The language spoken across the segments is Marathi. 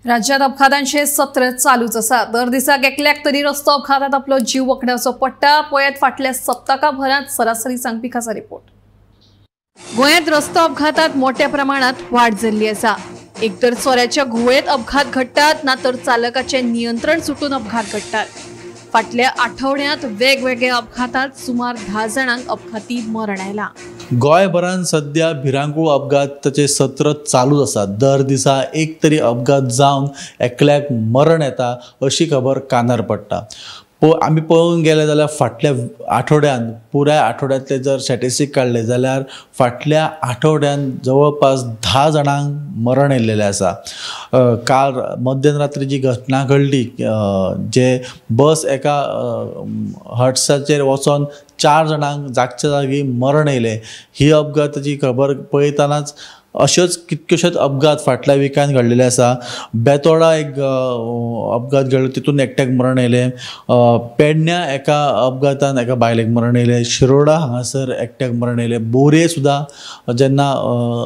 राज्यात अपघातांचे सत्र चालूच आसा। दर दिसाक एकल्याक तरी रस्तो अपघातात आपलो जीव वखण्याचो पडटा। पळयत फाटल्या सप्तकाभरात सरासरी सांगपी खासा रिपोर्ट। गोंयांत रस्तो अपघातात मोठ्या प्रमाणात वाढ जाल्ली आसा। एक तर सोऱ्याच्या घुंवळेंत अपघात घडटात, ना तर चालकाचे नियंत्रण सुटून अपघात घडटात। फाटल्या आठवड्यांत वेगवेगळ्या अपघातात सुमार 10 जाणांक अपघाती मरण आयलां। गोंयभरात सध्या भिरांकूळ अपघाताचे सत्र चालूच आसा। दर दिसा एक तरी अपघात जावन एकल्याक मरण येता अशी खबर कानार पडटा। आमी पळोवंक गेले जाल्यार फाटल्या आठवड्यान पुराय आठवड्यांतले जर स्टॅटिस्टीक काडले जाल्यार फाटल्या आठवड्यान जवळपास 10 जाणांक मरण येयल्लेलें आसा। काल मध्यरात्री जी घटना घडली, जे बस एका हट्साचेर वचोन 4 जाणांक जागच्या जागी मरण येयलें। ही अपघाताची खबर पळयतानाच अश्योच कितक्योशोच अपघात फाटल्या विकान घडलेले आसा। बेतोडा एक अपघात घडलो, तितून एकट्याक मरण येयलें। पेडण्या एका अपघातान एका बायलेक मरण येयलें। शिरोडा हांगासर एकट्याक मरण येयलें। बोरये सुद्दां जेन्ना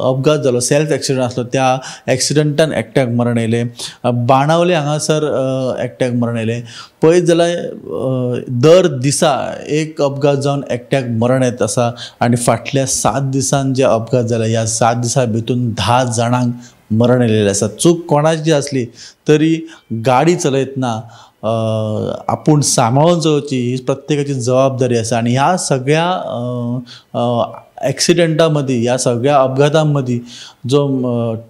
अपघात जालो, सेल्फ एक्सिडंट आसलो, त्या एक्सिडंटान एकट्याक मरण येयलें। बाणावले हांगासर एकट्याक मरण येयलें। पळयत जाल्यार दर दिसा एक अपघात जावन एकट्याक मरण येत आसा। आनी फाटल्या 7 दिसान जे अपघात जाले, ह्या 7 दिसां भितून 10 जाणांक मरण येयलेलें आसा। चूक कोणाची आसली तरी गाडी चलयतना आपूण सांबाळून चलोवची ही प्रत्येकाची जबाबदारी आसा। आनी ह्या सगळ्या एक्सिडेंटा मदीं, ह्या सगळ्या अपघातां मदीं जो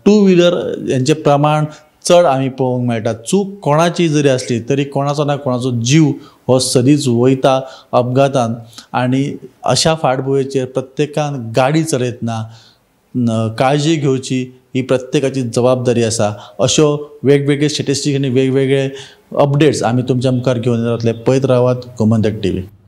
2 व्हिलर यांचें प्रमाण चड आमी पळोवंक मेळटा। चूक कोणाची जरी आसली तरी कोणाचो ना कोणाचो जीव हो सदींच वयता अपघातान। आनी अशा फाटभुंयेचेर प्रत्येकान गाडी चलयतना काळजी घेवची ही प्रत्येकाची जबाबदारी आसा। अश्यो वेगवेगळे स्टॅटिस्टीक आनी वेगवेगळे अपडेट्स आमी तुमच्या मुखार घेवन येतले। पळयत रावात गोमंतक टीव्ही।